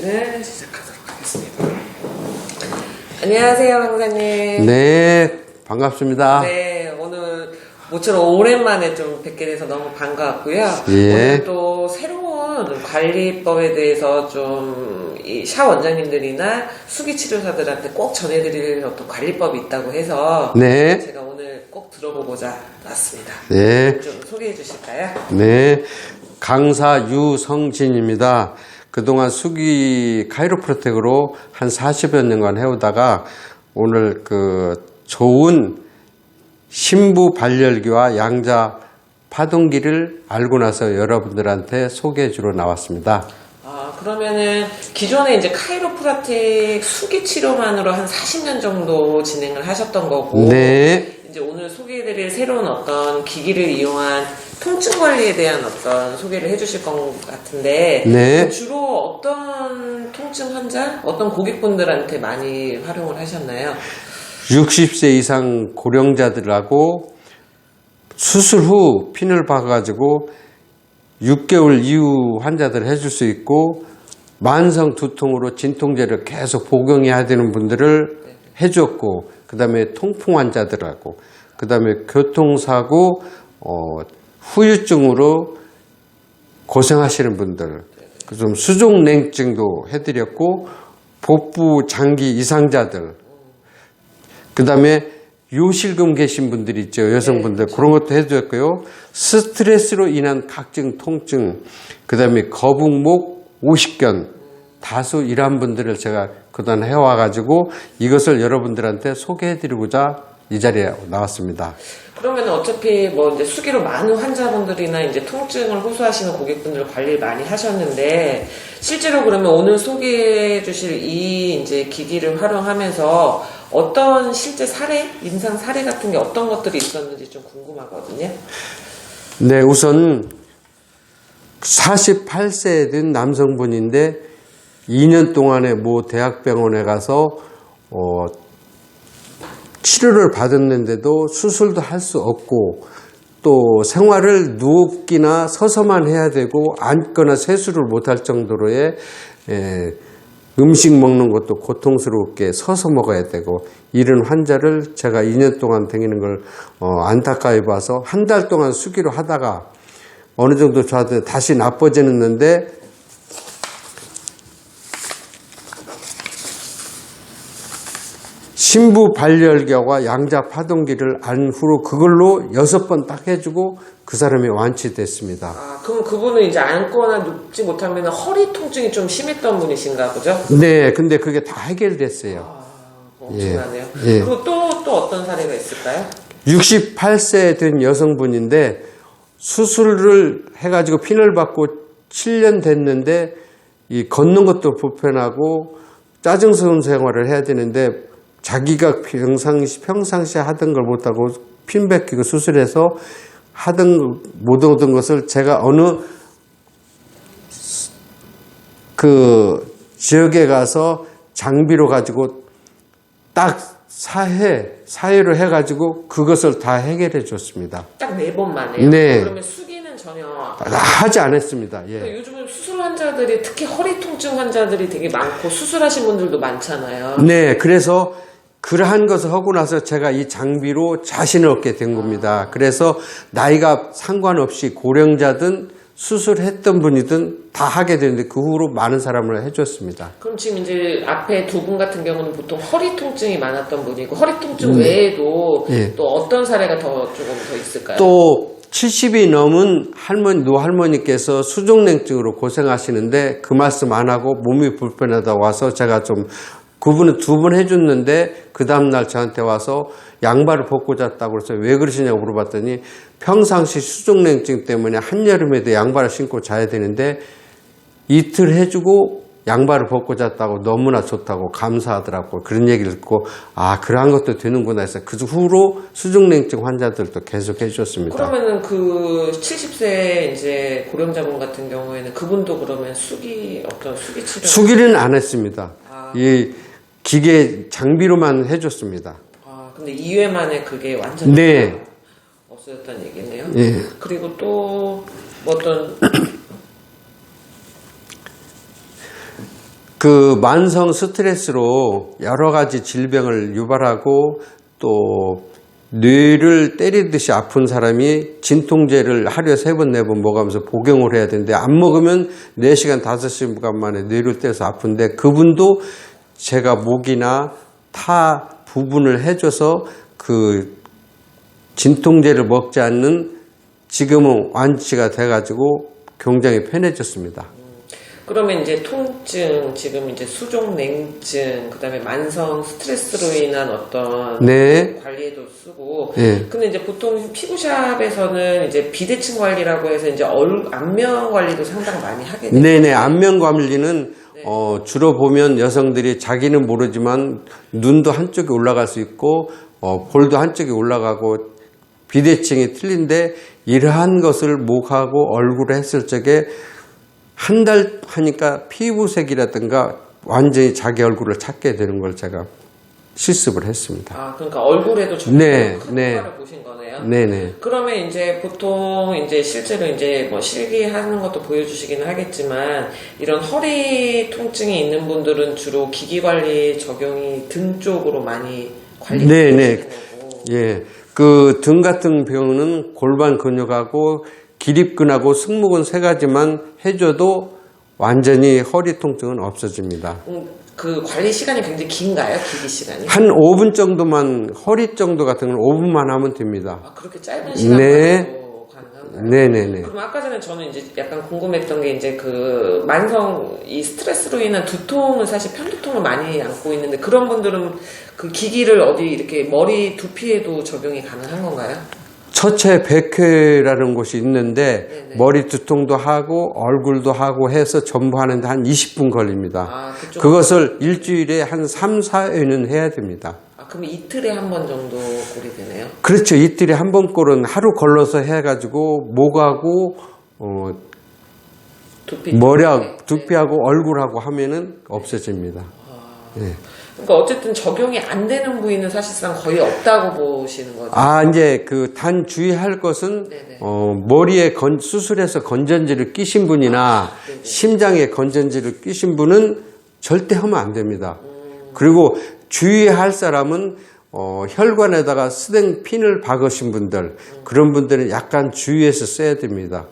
진행을 시작하도록 하겠습니다. 안녕하세요, 강사님. 네, 반갑습니다. 네, 오늘 모처럼 오랜만에 좀 뵙게 돼서 너무 반가웠고요. 예. 오늘 또 새로운 관리법에 대해서 좀 이 샤 원장님들이나 수기치료사들한테 꼭 전해드릴 어떤 관리법이 있다고 해서 네. 제가 오늘 꼭 들어보고자 왔습니다. 네. 좀 소개해 주실까요? 네. 강사 유성진입니다. 그동안 수기 카이로프라텍으로 한 40여 년간 해오다가 오늘 좋은 신부 발열기와 양자 파동기를 알고 나서 여러분들한테 소개해 주러 나왔습니다. 그러면은 기존에 이제 카이로프라틱 수기 치료만으로 한 40년 정도 진행을 하셨던 거고, 네. 이제 오늘 소개해드릴 새로운 어떤 기기를 이용한 통증 관리에 대한 어떤 소개를 해주실 것 같은데, 네. 주로 어떤 통증 환자, 어떤 고객분들한테 많이 활용을 하셨나요? 60세 이상 고령자들하고 수술 후 핀을 박아가지고 6개월 이후 환자들 해줄 수 있고, 만성 두통으로 진통제를 계속 복용해야 되는 분들을 해줬고, 그 다음에 통풍 환자들하고, 그 다음에 교통사고 후유증으로 고생하시는 분들, 좀 수족냉증도 해드렸고, 복부 장기 이상자들, 그 다음에 요실금 계신 분들이 있죠. 여성분들. 그런 것도 해드렸고요. 스트레스로 인한 각종 통증, 그 다음에 거북목, 오십견, 다수 이러한 분들을 제가 그동안 해와가지고 이것을 여러분들한테 소개해드리고자 이 자리에 나왔습니다. 그러면 어차피 뭐 이제 수기로 많은 환자분들이나 이제 통증을 호소하시는 고객분들 관리를 많이 하셨는데, 실제로 그러면 오늘 소개해 주실 이 이제 기기를 활용하면서 어떤 실제 사례, 임상 사례 같은 게 어떤 것들이 있었는지 좀 궁금하거든요. 네, 우선 48세에 된 남성분인데 2년 동안에 모 대학병원에 가서 치료를 받았는데도 수술도 할 수 없고, 또 생활을 누웠기나 서서만 해야 되고 앉거나 세수를 못할 정도로의 음식 먹는 것도 고통스럽게 서서 먹어야 되고, 이런 환자를 제가 2년 동안 다니는 걸 안타까이 봐서 한 달 동안 수기로 하다가 어느 정도 저한테 다시 나빠지는데, 신부 발열기와 양자 파동기를 안 후로 그걸로 6번 딱 해주고 그 사람이 완치됐습니다. 그럼 그분은 이제 앉거나 눕지 못하면 허리 통증이 좀 심했던 분이신가 보죠? 네, 근데 그게 다 해결됐어요. 엄청나네요. 예. 그리고 또 어떤 사례가 있을까요? 68세 된 여성분인데 수술을 해가지고 핀을 받고 7년 됐는데 이 걷는 것도 불편하고 짜증스러운 생활을 해야 되는데, 자기가 평상시에 하던 걸 못하고 핀 베끼고 수술해서 못 오던 것을 제가 어느 지역에 가서 장비로 가지고 딱 사회로 해가지고 그것을 다 해결해 줬습니다. 딱 4번 만에요? 네. 그러면 수기는 전혀 하지 않았습니다. 예. 요즘은 수술 환자들이, 특히 허리 통증 환자들이 되게 많고 수술하신 분들도 많잖아요. 네, 그래서 그러한 것을 하고 나서 제가 이 장비로 자신을 얻게 된 겁니다. 그래서 나이가 상관없이 고령자든 수술했던 분이든 다 하게 되는데 그 후로 많은 사람을 해줬습니다. 그럼 지금 이제 앞에 두 분 같은 경우는 보통 허리 통증이 많았던 분이고, 허리 통증 외에도 예. 또 어떤 사례가 조금 더 있을까요? 또 70이 넘은 노할머니께서 수족냉증으로 고생하시는데 그 말씀 안 하고 몸이 불편하다고 와서 제가 좀, 그분은 2번 해줬는데 그 다음날 저한테 와서 양발을 벗고 잤다고 그래서 왜 그러시냐고 물어봤더니, 평상시 수족냉증 때문에 한여름에도 양발을 신고 자야 되는데 이틀 해주고 양발을 벗고 잤다고 너무나 좋다고 감사하더라고. 그런 얘기를 듣고, 그러한 것도 되는구나 해서 그 후로 수족냉증 환자들도 계속 해줬습니다. 그러면은 그 70세 이제 고령자분 같은 경우에는 그분도 그러면 수기 치료? 수기는 안 했습니다. 이 기계 장비로만 해줬습니다. 근데 2회 만에 그게 완전히 네. 없어졌다는 얘기네요. 예. 그리고 또 어떤 그 만성 스트레스로 여러 가지 질병을 유발하고 또 뇌를 때리듯이 아픈 사람이 진통제를 하루에 3번, 4번 먹으면서 복용을 해야 되는데 안 먹으면 4시간, 5시간 만에 뇌를 때려서 아픈데 그분도 제가 목이나 타 부분을 해줘서 그 진통제를 먹지 않는 지금은 완치가 돼가지고 굉장히 편해졌습니다. 그러면 이제 통증, 지금 이제 수족냉증, 그다음에 만성 스트레스로 인한 어떤 네. 관리에도 쓰고. 네. 근데 이제 보통 피부샵에서는 이제 비대칭 관리라고 해서 이제 안면 관리도 상당히 많이 하게 돼요. 네네. 안면 관리는 주로 보면 여성들이 자기는 모르지만 눈도 한쪽에 올라갈 수 있고 볼도 한쪽에 올라가고 비대칭이 틀린데 이러한 것을 목하고 얼굴에 했을 적에 한 달 하니까 피부색이라든가 완전히 자기 얼굴을 찾게 되는 걸 제가 실습을 했습니다. 아, 그러니까 얼굴에도 정말 네, 큰 네. 효과를 보신 거네요. 네네. 그러면 이제 보통 이제 실제로 이제 뭐 실기하는 것도 보여주시기는 하겠지만 이런 허리 통증이 있는 분들은 주로 기기 관리 적용이 등 쪽으로 많이 관리를 네네. 하시는 거고. 예. 그 등 같은 병은 골반 근육하고 기립근하고 승모근 3가지만 해줘도 완전히 허리 통증은 없어집니다. 그 관리 시간이 굉장히 긴가요? 기기 시간이? 한 5분 정도만, 허리 정도 같은 건 5분만 하면 됩니다. 아, 그렇게 짧은 시간만으로 가능한가요? 네네네. 그럼 아까 전에 저는 이제 약간 궁금했던 게 이제 그 만성 이 스트레스로 인한 두통은 사실 편두통을 많이 안고 있는데 그런 분들은 그 기기를 어디 이렇게 머리 두피에도 적용이 가능한 건가요? 처체 백회라는 곳이 있는데 네네. 머리 두통도 하고 얼굴도 하고 해서 전부 하는데 한 20분 걸립니다. 아, 그쪽. 그것을 일주일에 한 3, 4회는 해야 됩니다. 아, 그럼 이틀에 한 번 정도 고리되네요? 그렇죠. 이틀에 한 번꼴은 하루 걸러서 해가지고 목하고 머리하고 두피하고 얼굴하고 하면은 없어집니다. 네. 그러니까 어쨌든 적용이 안 되는 부위는 사실상 거의 없다고 보시는 거죠? 아, 이제 그 단 주의할 것은 네네. 머리에 수술해서 건전지를 끼신 분이나 네네. 심장에 건전지를 끼신 분은 절대 하면 안 됩니다. 그리고 주의할 사람은 혈관에다가 스댕핀을 박으신 분들, 그런 분들은 약간 주의해서 써야 됩니다.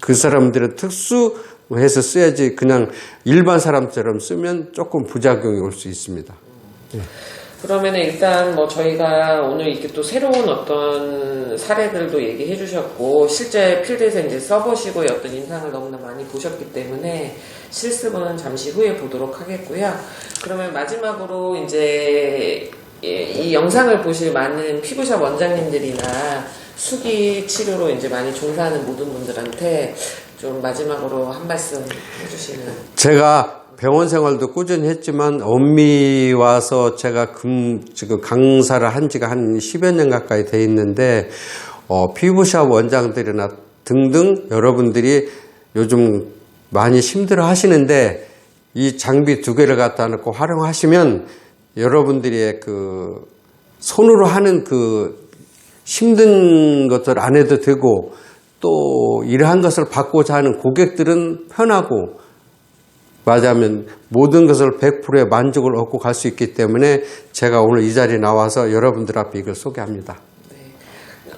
그 사람들은 특수해서 써야지 그냥 일반 사람처럼 쓰면 조금 부작용이 올 수 있습니다. 네. 그러면 일단 뭐 저희가 오늘 이렇게 또 새로운 어떤 사례들도 얘기해 주셨고 실제 필드에서 이제 써보시고 어떤 인상을 너무나 많이 보셨기 때문에 실습은 잠시 후에 보도록 하겠고요. 그러면 마지막으로 이제 이 영상을 보실 많은 피부샵 원장님들이나 수기 치료로 이제 많이 종사하는 모든 분들한테 좀 마지막으로 한 말씀 해주시면. 제가 병원 생활도 꾸준히 했지만 엄미 와서 제가 지금 강사를 한 지가 한 10여 년 가까이 돼 있는데 피부샵 원장들이나 등등 여러분들이 요즘 많이 힘들어 하시는데 이 장비 2개를 갖다 놓고 활용하시면 여러분들의 그 손으로 하는 그 힘든 것들 안 해도 되고 또 이러한 것을 받고자 하는 고객들은 편하고 맞으면 모든 것을 100%의 만족을 얻고 갈 수 있기 때문에 제가 오늘 이 자리에 나와서 여러분들 앞에 이걸 소개합니다. 네.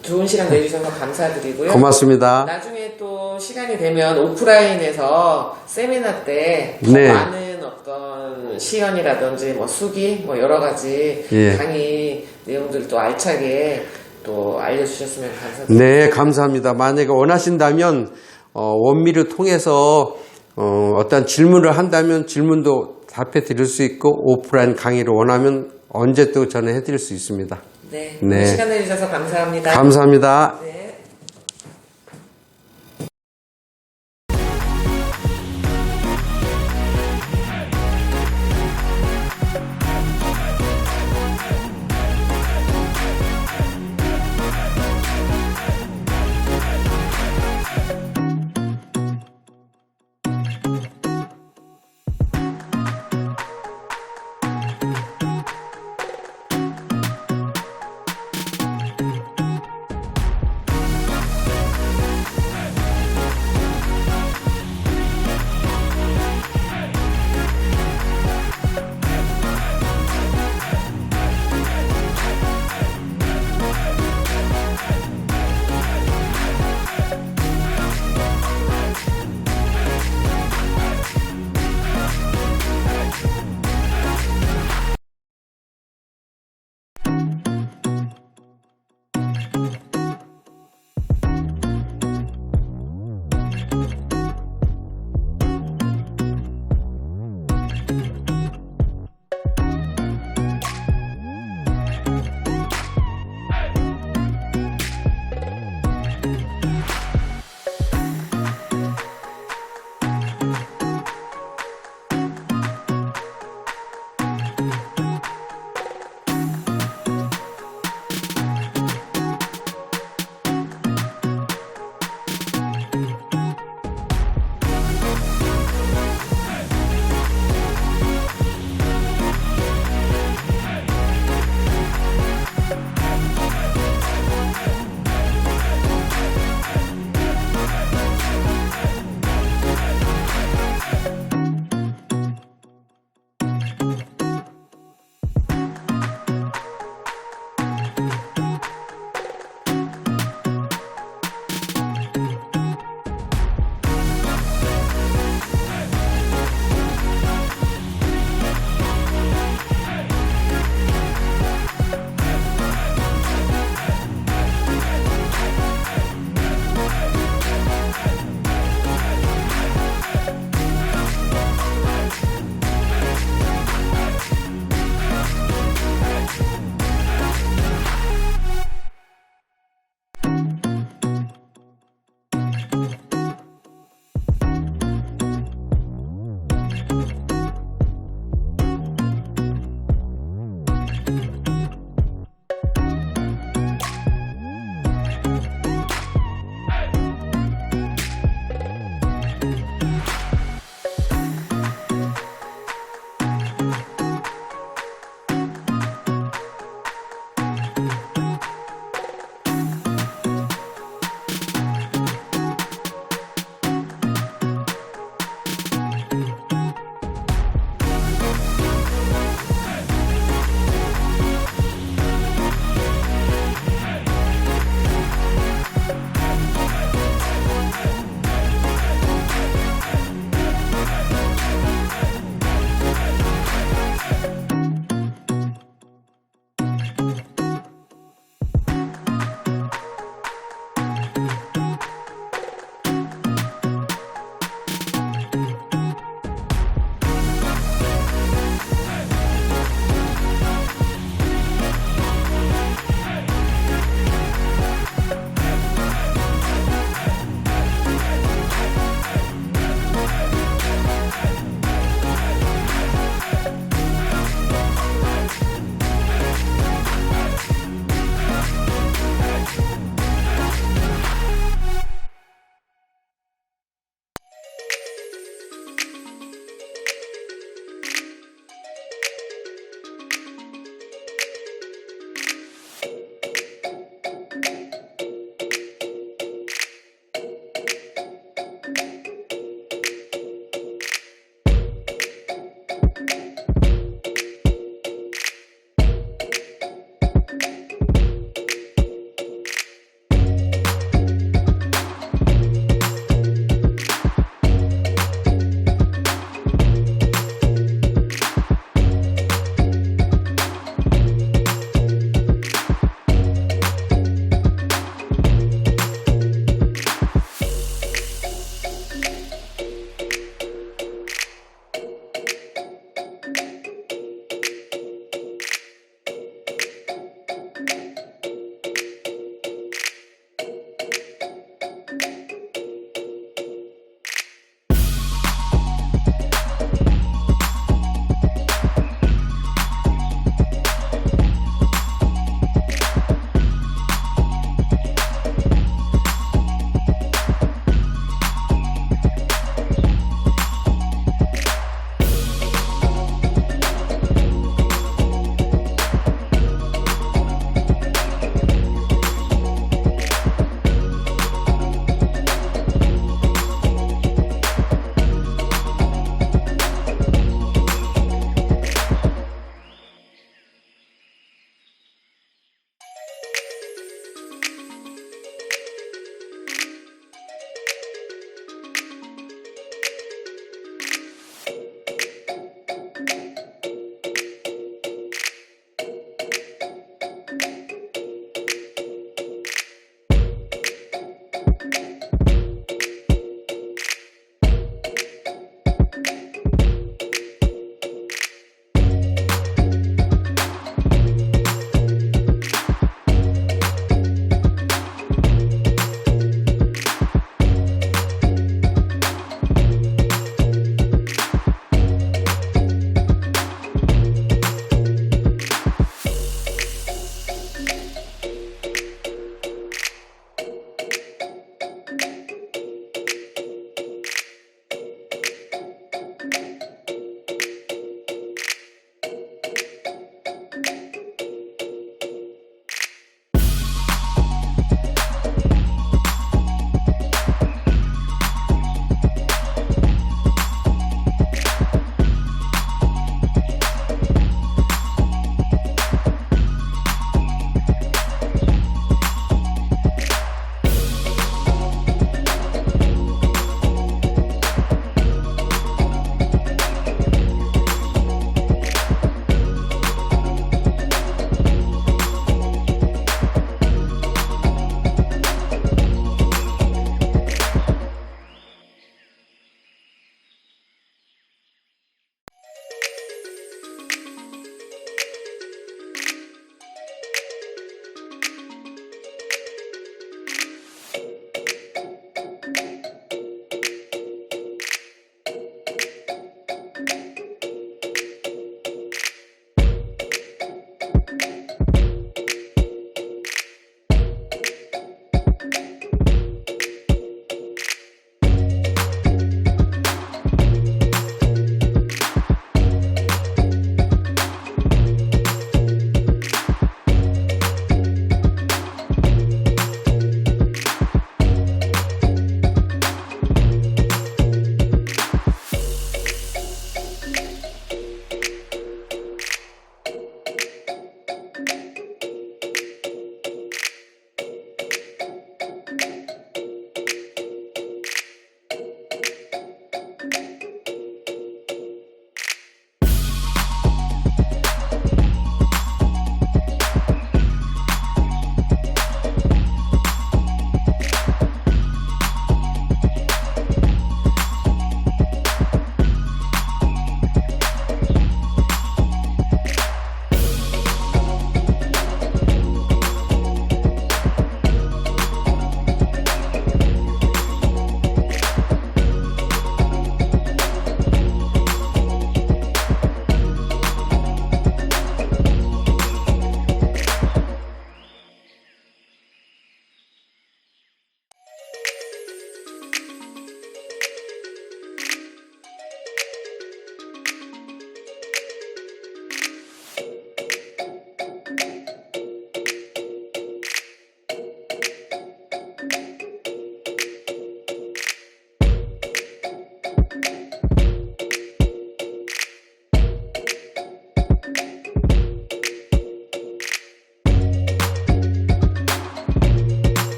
좋은 시간 내주셔서 감사드리고요. 고맙습니다. 나중에 또 시간이 되면 오프라인에서 세미나 때 더 네. 많은 어떤 시연이라든지 뭐 수기 뭐 여러 가지 예. 강의 내용들도 알차게 또 알려주셨으면 감사드립니다. 네, 감사합니다. 만약에 원하신다면 원미를 통해서 어떤 질문을 한다면 질문도 답해 드릴 수 있고 오프라인 강의를 원하면 언제 또 전화해 드릴 수 있습니다. 네. 네. 시간 내주셔서 감사합니다. 감사합니다. 네.